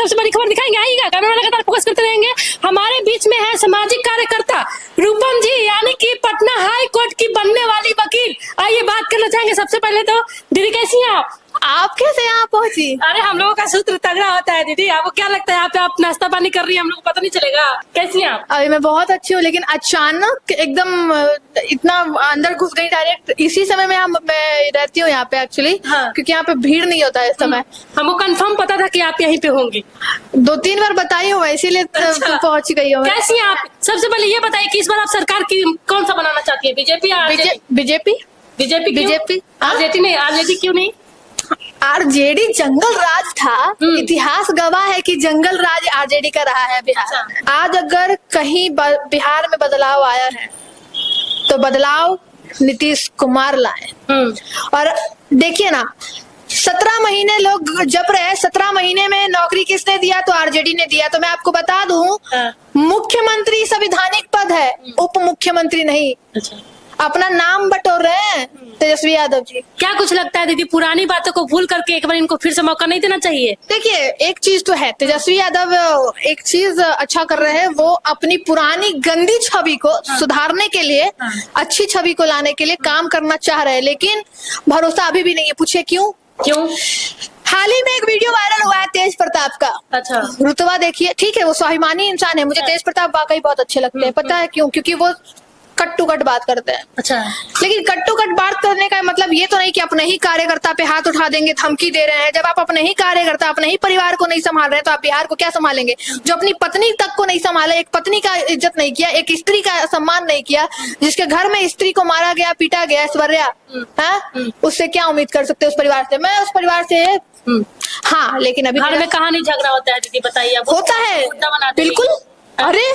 सबसे बड़ी खबर दिखाएंगे, आइएगा, कैमरा लगातार फोकस करते रहेंगे। हमारे बीच में है सामाजिक कार्यकर्ता रूपम जी, यानी कि पटना हाई कोर्ट की बनने वाली वकील। आइए बात करना चाहेंगे। सबसे पहले तो दीदी कैसी हैं आप कैसे यहाँ पहुंची? अरे हम लोगों का सूत्र तगड़ा होता है दीदी। आपको क्या लगता है यहाँ पे आप नाश्ता पानी कर रही है, हम लोग को पता नहीं चलेगा? कैसी हैं आप? अरे मैं बहुत अच्छी हूँ, लेकिन अचानक एकदम इतना अंदर घुस गई डायरेक्ट। इसी समय में मैं रहती हूँ यहाँ पे एक्चुअली, हाँ। क्योंकि यहाँ पे भीड़ नहीं होता है इस समय। हमको कंफर्म पता था कि आप यहीं पे होंगी, 2-3 बार बताई हूँ, इसीलिए अच्छा। पहुंच गई हूँ। कैसी हैं आप? सबसे पहले ये बताइए कि इस बार आप सरकार की कौन सा बनाना चाहती है, बीजेपी या बीजेपी? बीजेपी आरजेडी नहीं, आरजेडी क्यों नहीं? आरजेडी जंगल राज था, इतिहास गवाह है कि जंगल राज आरजेडी का रहा है बिहार में। आज अगर कहीं बिहार में बदलाव आया है तो बदलाव नीतीश कुमार लाए। और देखिए ना, 17 महीने लोग जप रहे हैं, 17 महीने में नौकरी किसने दिया? तो आरजेडी ने दिया। तो मैं आपको बता दूं, मुख्यमंत्री संवैधानिक पद है, उप मुख्यमंत्री नहीं। अपना नाम बटोर रहे हैं तेजस्वी यादव जी। क्या कुछ लगता है दीदी, पुरानी बातों को भूल करके एक बार इनको फिर से मौका नहीं देना चाहिए? देखिए, एक चीज तो है, तेजस्वी यादव एक चीज अच्छा कर रहे हैं, वो अपनी पुरानी गंदी छवि को सुधारने के लिए, अच्छी छवि को लाने के लिए काम करना चाह रहे हैं, लेकिन भरोसा अभी भी नहीं है। पूछे क्यों? हाल ही में एक वीडियो वायरल हुआ है तेज प्रताप का। अच्छा। रुतबा देखिए, ठीक है, वो स्वाभिमानी इंसान है, मुझे तेज प्रताप वाकई बहुत अच्छे लगते हैं। पता है क्यों? क्योंकि वो कट टू कट बात करते हैं। अच्छा। लेकिन कट टू कट बात करने का मतलब ये तो नहीं कि अपने ही कार्यकर्ता पे हाथ उठा देंगे, धमकी दे रहे हैं। जब आप अपने ही कार्यकर्ता, अपने ही परिवार को नहीं संभाल रहे हैं तो आप बिहार को क्या संभालेंगे? जो अपनी पत्नी तक को नहीं संभाले, एक पत्नी का इज्जत नहीं किया, एक स्त्री का सम्मान नहीं किया, जिसके घर में स्त्री को मारा गया, पीटा गया, ऐश्वर्या, उससे क्या उम्मीद कर सकते उस परिवार से? मैं उस परिवार से हाँ, लेकिन अभी घर में कहाँ नहीं झगड़ा होता है दीदी, बताइए। होता है बिल्कुल। अरे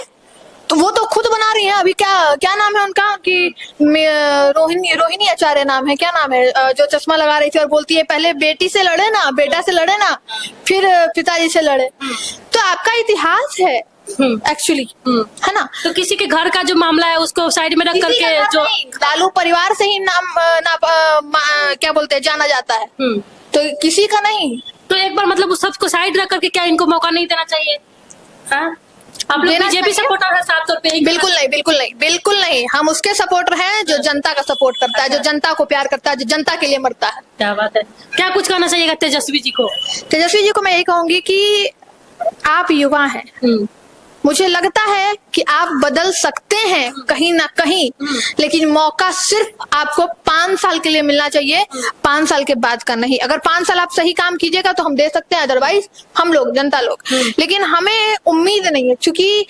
तो वो तो खुद बना रही है अभी। क्या नाम है उनका? कि रोहिणी आचार्य नाम है, क्या नाम है, जो चश्मा लगा रही थी और बोलती है पहले बेटी से लड़े ना, बेटा से लड़े ना, फिर पिताजी से लड़े। तो आपका इतिहास है एक्चुअली, है ना? तो किसी के घर का जो मामला है उसको साइड में रख करके, जो लालू परिवार से ही नाम क्या बोलते हैं, जाना जाता है, तो किसी का नहीं। तो एक बार मतलब उस सबको साइड रख करके क्या इनको मौका नहीं देना चाहिए? आप लोग बीजेपी सपोर्टर है साफ तौर पे? बिल्कुल नहीं, बिल्कुल नहीं, बिल्कुल नहीं। हम उसके सपोर्टर हैं जो जनता का सपोर्ट करता है, जो जनता को प्यार करता है, जो जनता के लिए मरता है। क्या बात है। क्या कुछ कहना चाहिएगा तेजस्वी जी को? तेजस्वी जी को मैं यही कहूंगी कि आप युवा हैं, मुझे लगता है कि आप बदल सकते हैं कहीं ना कहीं, लेकिन मौका सिर्फ आपको 5 साल के लिए मिलना चाहिए, 5 साल के बाद का नहीं। अगर 5 साल आप सही काम कीजिएगा तो हम दे सकते हैं, अदरवाइज हम लोग, जनता लोग। लेकिन हमें उम्मीद नहीं है, क्योंकि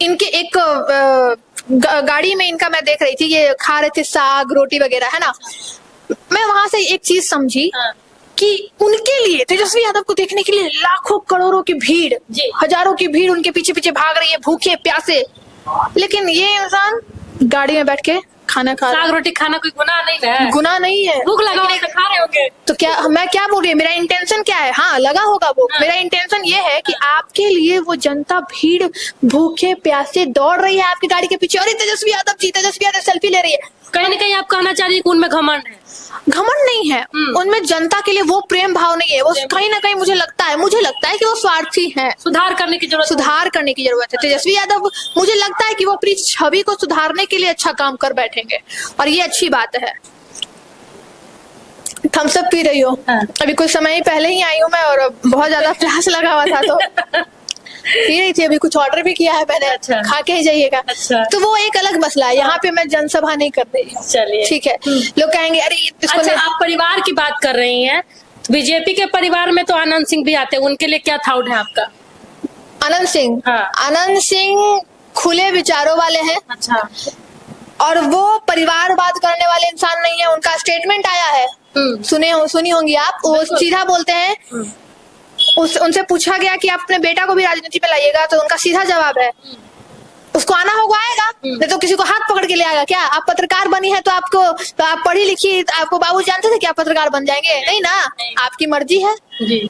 इनके एक गाड़ी में इनका मैं देख रही थी, ये खा रहे थे साग रोटी वगैरह, है ना? मैं वहां से एक चीज समझी कि उनके लिए, तेजस्वी यादव को देखने के लिए लाखों करोड़ों की भीड़, हजारों की भीड़ उनके पीछे पीछे भाग रही है, भूखे प्यासे। लेकिन ये इंसान गाड़ी में बैठ के खाना खा रहा है। साग रोटी खाना कोई गुनाह नहीं है? गुनाह नहीं है। भूख लगा होगा तो खा रहे होंगे। तो क्या मैं क्या बोल रही हूँ, मेरा इंटेंशन क्या है? हाँ, लगा होगा वो। मेरा इंटेंशन ये है कि आपके लिए वो जनता भीड़ भूखे प्यासे दौड़ रही है आपकी गाड़ी के पीछे। अरे तेजस्वी यादव जी, तेजस्वी यादव सेल्फी ले रही है। कहीं ना कहीं आप कहना चाह रही है कि उनमें घमंड है? घमंड नहीं है, उनमें जनता के लिए वो प्रेम भाव नहीं है। वो कहीं ना कहीं मुझे लगता है कि वो स्वार्थी हैं। सुधार करने की जरूरत है। तेजस्वी यादव, मुझे लगता है कि वो अपनी छवि को सुधारने के लिए अच्छा काम कर बैठेंगे, और ये अच्छी बात है। थम्स अप पी रही हो? अभी कुछ समय पहले ही आई हूँ मैं, और बहुत ज्यादा प्यास लगा हुआ था तो पी रही थी। अभी कुछ ऑर्डर भी किया है मैंने। अच्छा। खा के ही जाइएगा। अच्छा। तो वो एक अलग मसला है, यहाँ पे मैं जनसभा नहीं कर रही। चलिए ठीक है। लोग कहेंगे अरे इसको। अच्छा, आप परिवार की बात कर रही हैं, बीजेपी के परिवार में तो आनंद सिंह भी आते हैं, उनके लिए क्या थाउट है आपका? आनंद सिंह? हाँ। आनंद सिंह खुले विचारों वाले हैं। अच्छा। और वो परिवारवाद करने वाले इंसान नहीं है। उनका स्टेटमेंट आया है, सुनी होंगी आप, वो सीधा बोलते हैं। उनसे पूछा गया कि आप अपने बेटा को भी राजनीति में लाइएगा, तो उनका सीधा जवाब है, उसको आना होगा आएगा, नहीं तो किसी को हाथ पकड़ के ले आएगा। क्या आप पत्रकार बनी है तो आप पढ़ी लिखी, आपको बाबू जानते थे कि आप पत्रकार बन जाएंगे? नहीं ना, आपकी मर्जी है जी।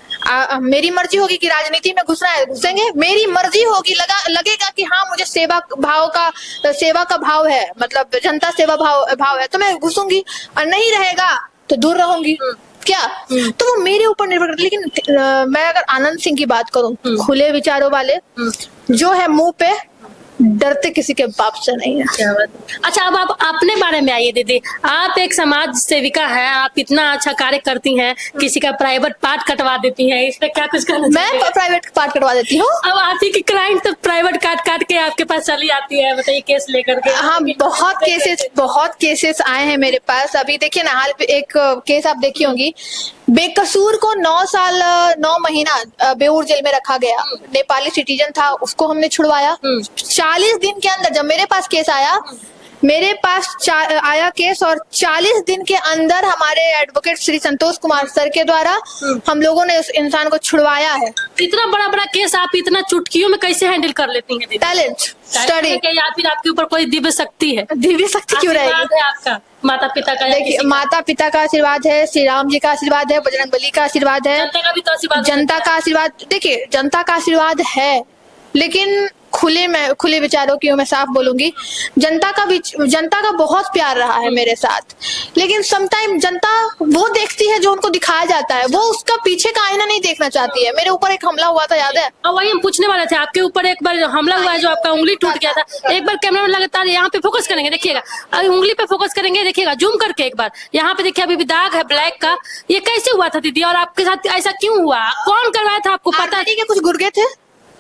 मेरी मर्जी होगी कि राजनीति में घुसना है, घुसेंगे। मेरी मर्जी होगी, लगेगा कि हाँ मुझे सेवा का भाव है, मतलब जनता सेवा भाव है, तो मैं घुसूंगी, और नहीं रहेगा तो दूर रहूंगी। क्या, तो वो मेरे ऊपर निर्भर करता है। लेकिन मैं अगर आनंद सिंह की बात करूं, खुले विचारों वाले जो है, मुंह पे डरते किसी के बाप से नहीं है। क्या बात। अच्छा, अब आप अपने बारे में आइए दीदी। आप एक समाज सेविका हैं, आप इतना अच्छा कार्य करती हैं, किसी का प्राइवेट पार्ट कटवा देती हैं, इस पे क्या कुछ कहना मैं चाहेंगे? प्राइवेट पार्ट कटवा देती हूँ। अब आप ही की क्लाइंट तो प्राइवेट काट के आपके पास चली आती है, बताइए, केस लेकर के। हाँ, बहुत केसेस आए हैं मेरे पास। अभी देखिए ना, हाल एक केस आप देखी होंगी, बेकसूर को 9 साल 9 महीना बेऊर जेल में रखा गया। नेपाली सिटीजन था, उसको हमने छुड़वाया। 40 दिन के अंदर जब मेरे पास केस आया, मेरे पास आया केस, और 40 दिन के अंदर हमारे एडवोकेट श्री संतोष कुमार सर के द्वारा हम लोगों ने उस इंसान को छुड़वाया है। इतना बड़ा बड़ा केस आप इतना चुटकियों में कैसे हैंडल कर लेती हैं? टैलेंट, स्टडी, या फिर आपके ऊपर कोई दिव्य शक्ति है? दिव्य शक्ति क्यों रहेगी? आशीर्वाद है आपका माता पिता का? देखिए, माता पिता का आशीर्वाद है, श्री राम जी का आशीर्वाद है, बजरंगबली का आशीर्वाद है, जनता का भी तो आशीर्वाद, जनता का आशीर्वाद। देखिए, जनता का आशीर्वाद है, लेकिन खुले विचारों की मैं साफ बोलूंगी, जनता का बहुत प्यार रहा है मेरे साथ। लेकिन समटाइम जनता वो देखती है जो उनको दिखाया जाता है, वो उसका पीछे का आईना नहीं देखना चाहती है। मेरे ऊपर एक हमला हुआ था, याद है? और वही हम पूछने वाले थे, आपके ऊपर एक बार हमला हुआ है, जो आपका उंगली टूट गया था। एक बार कैमरा में लगातार यहाँ पे फोकस करेंगे, देखिएगा, अभी उंगली पे फोकस करेंगे, देखिएगा जूम करके एक बार। यहाँ पे देखिए, अभी भी दाग है ब्लैक का। ये कैसे हुआ था दीदी, और आपके साथ ऐसा क्यों हुआ? कौन करवाया था आपको? पता आरजेडी के कुछ गुर्गे थे,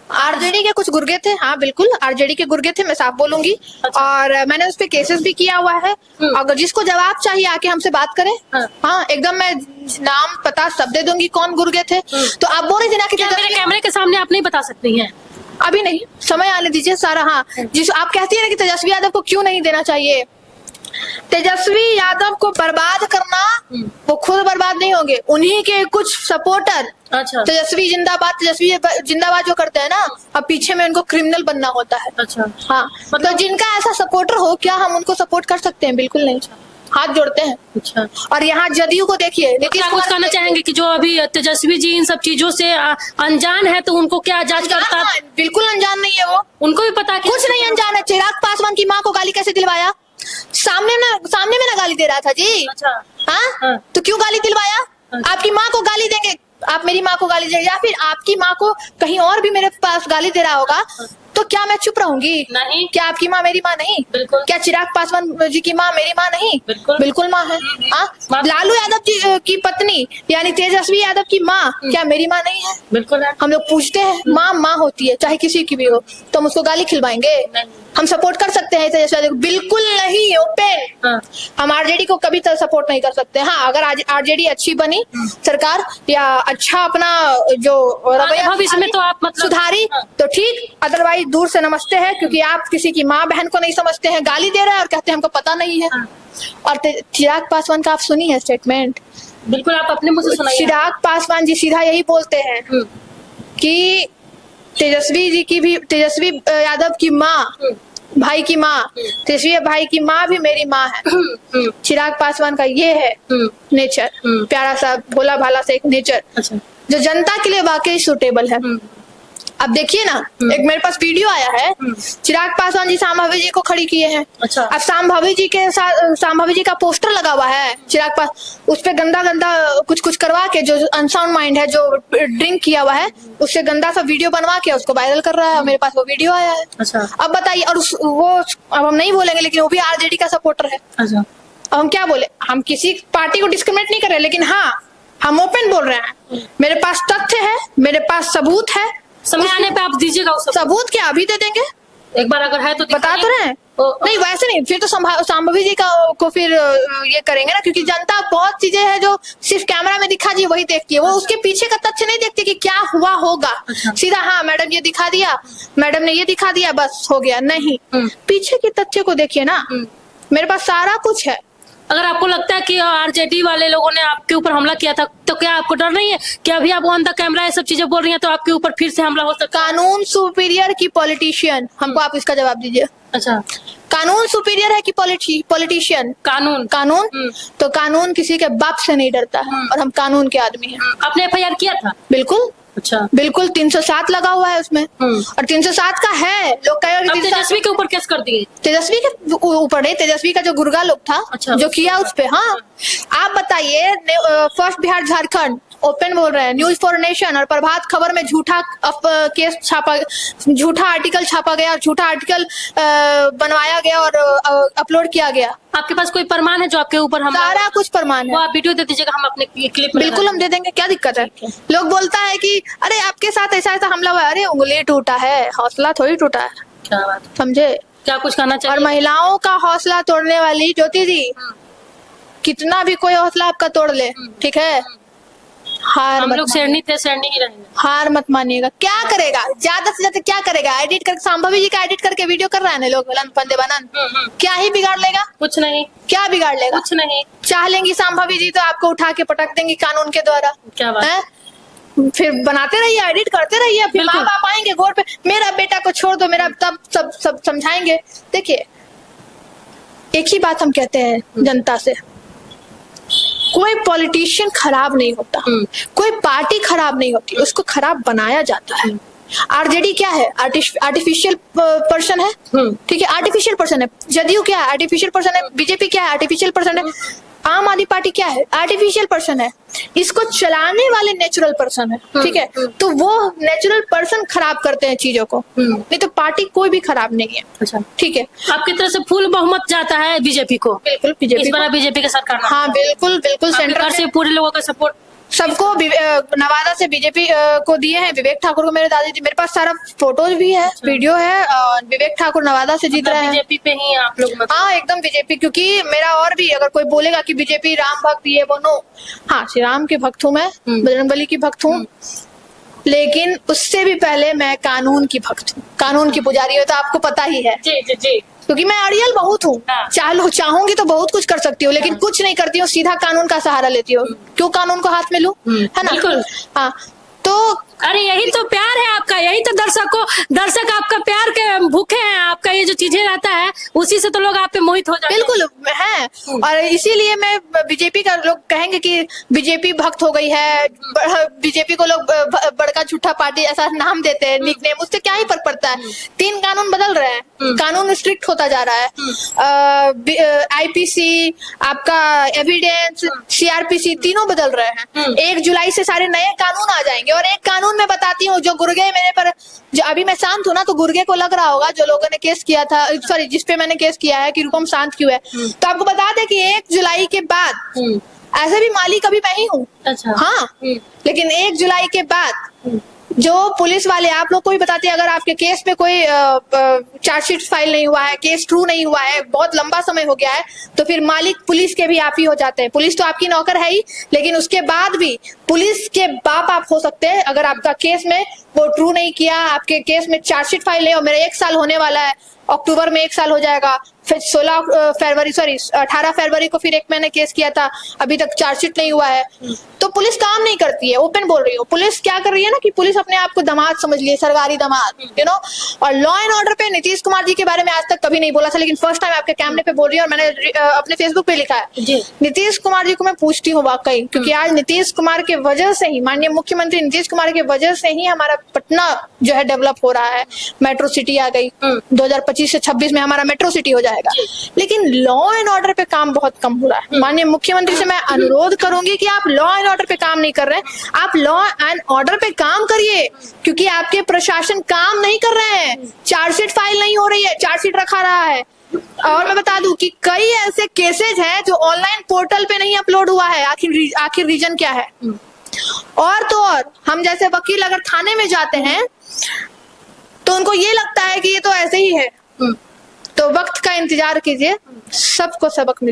आरजेडी के कुछ गुर्गे थे। हाँ बिल्कुल, आरजेडी के गुर्गे थे, मैं साफ बोलूंगी। और मैंने उस पे केसेस भी किया हुआ है। अगर जिसको जवाब चाहिए आके हमसे बात करें। हाँ, एकदम मैं नाम पता सब दे दूंगी कौन गुर्गे थे। तो आप बोल रहे थे ना कि मेरे कैमरे के सामने आप नहीं बता सकती हैं? अभी नहीं, समय आने दीजिए सारा। हाँ, जिस आप कहती है ना कि तेजस्वी यादव को क्यों नहीं देना चाहिए, तेजस्वी यादव को बर्बाद करना, वो खुद बर्बाद नहीं होंगे, उन्हीं के कुछ सपोर्टर। अच्छा, तेजस्वी जिंदाबाद जो करते हैं ना, अब पीछे में उनको क्रिमिनल बनना होता है। अच्छा, हाँ, मतलब जिनका ऐसा सपोर्टर हो, क्या हम उनको सपोर्ट कर सकते हैं? बिल्कुल नहीं, हाथ जोड़ते हैं। अच्छा, और यहाँ जदयू को देखिए, नीतीश कुमार कहना चाहेंगे कि जो अभी तेजस्वी जी इन सब चीजों से अनजान है, तो उनको क्या जांच करता? बिल्कुल अनजान नहीं है, वो उनको भी पता है कुछ नहीं अनजान है। चिराग पासवान की माँ को गाली कैसे दिलवाया? सामने में ना गाली दे रहा था जी। अच्छा, हाँ, तो क्यों गाली दिलवाया? आपकी माँ को गाली देंगे, आप मेरी माँ को गाली देंगे, या फिर आपकी माँ को कहीं और भी मेरे पास गाली दे रहा होगा, तो क्या मैं चुप रहूंगी? नहीं। क्या आपकी माँ मेरी माँ नहीं? बिल्कुल। क्या चिराग पासवान जी की माँ मेरी माँ नहीं? बिल्कुल माँ है। हाँ, लालू यादव जी की पत्नी यानी तेजस्वी यादव की माँ क्या मेरी माँ नहीं है? बिल्कुल है। हम लोग पूछते हैं, माँ होती है, चाहे किसी की भी हो, तो हम उसको गाली खिलवाएंगे? हम सपोर्ट कर सकते हैं तेजस्वी यादव? बिल्कुल नहीं, ओपन। हम आरजेडी को कभी सपोर्ट नहीं कर सकते। हाँ, अगर आरजेडी अच्छी बनी सरकार, या अच्छा अपना जो रवैया भविष्य में तो आप मतलब सुधारी, तो ठीक, अदरवाइज दूर से नमस्ते है। क्योंकि आप किसी की माँ बहन को नहीं समझते हैं, गाली दे रहे हैं और कहते हैं हमको पता नहीं है। और चिराग पासवान का आप सुनी है स्टेटमेंट? बिल्कुल, आप अपने मुंह से सुनाइए। चिराग पासवान जी सीधा यही बोलते हैं कि तेजस्वी यादव की माँ, भाई की माँ, तेजस्वी भाई की माँ भी मेरी माँ है। चिराग पासवान का ये है नेचर, प्यारा सा भोला भाला सा एक नेचर, जो जनता के लिए वाकई सूटेबल है। अब देखिए ना, एक मेरे पास वीडियो आया है, चिराग पासवान जी शांभवी जी को खड़ी किए हैं। अच्छा। अब शांभवी जी के साथ शांभवी जी का पोस्टर लगा हुआ है, चिराग पास उस पे गंदा कुछ करवा के, जो अनसाउंड माइंड है, जो ड्रिंक किया हुआ है, उससे गंदा सा वीडियो बनवा के उसको वायरल कर रहा है। मेरे पास वो वीडियो आया है। अच्छा। अब बताइए, और वो अब हम नहीं बोलेंगे, लेकिन वो भी आरजेडी का सपोर्टर है। अच्छा। अब हम क्या बोले? हम किसी पार्टी को डिस्क्रिमिनेट नहीं कर रहे, लेकिन हाँ, हम ओपन बोल रहे हैं। मेरे पास तथ्य है, मेरे पास सबूत है। समय आने पे आप दीजिएगा उस सबूत। क्या अभी दे देंगे? एक बार अगर है तो बता तो रहे हैं। नहीं, वैसे नहीं, फिर तो शांभवी जी को फिर ये करेंगे ना, क्योंकि जनता बहुत चीजें हैं जो सिर्फ कैमरा में दिखा दी वही देखती है, वो उसके पीछे का तथ्य नहीं देखती कि क्या हुआ होगा। सीधा हाँ, मैडम ये दिखा दिया, मैडम ने ये दिखा दिया, बस हो गया। नहीं, पीछे के तथ्य को देखिए ना। मेरे पास सारा कुछ है। अगर आपको लगता है कि आरजेडी वाले लोगों ने आपके ऊपर हमला किया था, तो क्या आपको डर नहीं है कि अभी आप ऑन द कैमरा ये सब चीजें बोल रही हैं, तो आपके ऊपर फिर से हमला हो सकता है? कानून सुपीरियर की पॉलिटिशियन, हमको आप इसका जवाब दीजिए। अच्छा, कानून सुपीरियर है कि पॉलिटिशियन? कानून। तो कानून किसी के बाप से नहीं डरता है, और हम कानून के आदमी हैं। आपने FIR किया था? बिल्कुल। अच्छा, बिल्कुल 307 लगा हुआ है उसमें, और 307 का है। लोग कहेंगे तेजस्वी के ऊपर केस कर दिए। तेजस्वी के ऊपर नहीं, तेजस्वी का जो गुर्गा लोग था, अच्छा, जो किया उस पे। हाँ, आप बताइए, फर्स्ट बिहार झारखंड ओपन बोल रहे हैं, न्यूज फॉर नेशन और प्रभात खबर में झूठा केस छापा, झूठा आर्टिकल छापा गया और झूठा आर्टिकल बनवाया गया और अपलोड किया गया। आपके पास कोई प्रमाण है जो आपके ऊपर? हम सारा कुछ प्रमाण है। वो आप वीडियो दे दीजिएगा, हम अपने क्लिप में बिल्कुल हम दे देंगे, क्या दिक्कत है। लोग बोलता है कि अरे आपके साथ ऐसा ऐसा हमला हुआ है, अरे उंगली टूटा है, हौसला थोड़ी टूटा है। क्या बात, समझे? क्या कुछ कहना चाहिए? और महिलाओं का हौसला तोड़ने वाली ज्योति जी, कितना भी कोई हौसला आपका तोड़ ले, ठीक है, हार हम मत लोग शेरनी थे, शेरनी ही रहेंगे। हार मत मानिएगा। क्या करेगा, ज्यादा से ज्यादा क्या करेगा? एडिट कर, संभवी जी का एडिट करके वीडियो कर रहा है ना लोग, देवानंद, क्या ही बिगाड़ लेगा? कुछ नहीं। क्या बिगाड़ लेगा? कुछ नहीं। चाह लेंगी संभवी जी तो आपको उठा के पटक देंगी कानून के द्वारा। क्या बात है? फिर बनाते रहिए, एडिट करते रहिए, फिर माँ बाप आएंगे घोर पे, मेरा बेटा को छोड़ दो, मेरा, तब सब समझाएंगे। देखिए, एक ही बात हम कहते हैं जनता से, कोई पॉलिटिशियन खराब नहीं होता, कोई पार्टी खराब नहीं होती, उसको खराब बनाया जाता है। आरजेडी क्या है? आर्टिफिशियल पर्सन है, ठीक है, आर्टिफिशियल पर्सन है। जदयू क्या है? आर्टिफिशियल पर्सन है। बीजेपी क्या है? आर्टिफिशियल पर्सन है। आम आदमी पार्टी क्या है? आर्टिफिशियल पर्सन है। इसको चलाने वाले नेचुरल पर्सन है, ठीक है। तो वो नेचुरल पर्सन खराब करते हैं चीजों को, नहीं तो पार्टी कोई भी खराब नहीं है। अच्छा, ठीक है। आपकी तरफ से फुल बहुमत जाता है बीजेपी को? बिल्कुल बीजेपी, इस बार बीजेपी का सरकार। हाँ बिल्कुल बिल्कुल, सेंटर से पूरे लोगों का सपोर्ट सबको। नवादा से बीजेपी को दिए हैं, विवेक ठाकुर को। मेरे दादाजी, मेरे पास सारा फोटोज भी है, वीडियो है, और विवेक ठाकुर नवादा से जीत रहे हैं। बीजेपी पे ही आप लोग? हाँ एकदम बीजेपी, क्योंकि मेरा और भी, अगर कोई बोलेगा कि बीजेपी राम भक्त ये वो, नो, हाँ श्री राम की भक्त हूँ मैं, बजरंगबली की भक्त हूँ, लेकिन उससे भी पहले मैं कानून की भक्त हूँ, कानून की पुजारी हो, तो आपको पता ही है। जी जी जी। क्योंकि मैं अड़ियल बहुत हूँ, चाहूंगी तो बहुत कुछ कर सकती हूँ, लेकिन कुछ नहीं करती हूँ, सीधा कानून का सहारा लेती हूँ। क्यों कानून को हाथ में लूं, है ना? बिल्कुल। हाँ, तो अरे यही तो प्यार है आपका, यही तो दर्शक आपका प्यार के भूखे हैं। आपका ये जो चीजें रहता है, उसी से तो लोग आप पे मोहित हो जाते हैं। बिल्कुल है, और इसीलिए मैं बीजेपी का, लोग कहेंगे कि बीजेपी भक्त हो गई है, बीजेपी को लोग बड़का झूठा पार्टी ऐसा नाम देते हैं, निकनेम, उससे क्या ही फर्क पड़ता है। 3 कानून बदल रहे हैं, कानून स्ट्रिक्ट होता जा रहा है। आईपीसी, आपका एविडेंस, सीआरपीसी, तीनों बदल रहे हैं। 1 जुलाई से सारे नए कानून आ जाएंगे। और एक कानून मैं बताती हूँ, जो गुर्गे मेरे पर, जो अभी मैं शांत हूँ ना, तो गुर्गे को लग रहा होगा, जो लोगों ने केस किया था, सॉरी जिसपे मैंने केस किया है, कि रूपम शांत क्यों है, तो आपको बता दें कि 1 जुलाई के बाद, ऐसे भी मालिक अभी मैं ही हूँ। अच्छा। हाँ, लेकिन 1 जुलाई के बाद जो पुलिस वाले, आप लोग को भी बताते हैं, अगर आपके केस पे कोई चार्जशीट फाइल नहीं हुआ है, केस ट्रू नहीं हुआ है, बहुत लंबा समय हो गया है, तो फिर मालिक पुलिस के भी आप ही हो जाते हैं। पुलिस तो आपकी नौकर है ही, लेकिन उसके बाद भी पुलिस के बाप आप हो सकते हैं, अगर आपका केस में वो ट्रू नहीं किया, आपके केस में चार्जशीट फाइल नहीं, और मेरा 1 साल होने वाला है, अक्टूबर में 1 साल हो जाएगा, फिर 18 फरवरी को फिर एक मैंने केस किया था, अभी तक चार्जशीट नहीं हुआ है। तो पुलिस काम नहीं करती है, ओपन बोल रही हूँ। पुलिस क्या कर रही है ना, कि पुलिस अपने आप को दामाद समझ लिए, सरकारी दामाद, यू नो। और लॉ एंड ऑर्डर पे नीतीश कुमार जी के बारे में आज तक कभी नहीं बोला था, लेकिन फर्स्ट टाइम आपके कैमरे पे बोल रही है, और मैंने अपने फेसबुक पे लिखा है। नीतीश कुमार जी को मैं पूछती हूँ वाकई, क्योंकि आज नीतीश कुमार के वजह से ही, माननीय मुख्यमंत्री नीतीश कुमार के वजह से ही हमारा पटना जो है डेवलप हो रहा है। मेट्रो सिटी आ गई, 2025 से 26 में हमारा मेट्रो सिटी हो जाएगा। लेकिन लॉ एंड ऑर्डर पे काम बहुत कम हो रहा है। माननीय मुख्यमंत्री से मैं अनुरोध करूंगी कि आप लॉ एंड ऑर्डर पे काम नहीं कर रहे हैं, आप लॉ एंड ऑर्डर पे काम करिए, क्योंकि आपके प्रशासन काम नहीं कर रहे हैं। चार्जशीट फाइल नहीं हो रही है, चार्जशीट रखा रहा है। और मैं बता दूं कि कई ऐसे केसेज हैं जो ऑनलाइन पोर्टल पे नहीं अपलोड हुआ है। आखिर रीजन क्या है? और तो और, हम जैसे वकील अगर थाने में जाते हैं तो उनको ये लगता है कि ये तो ऐसे ही है। तो वक्त का इंतजार कीजिए, सबको सबक मिले।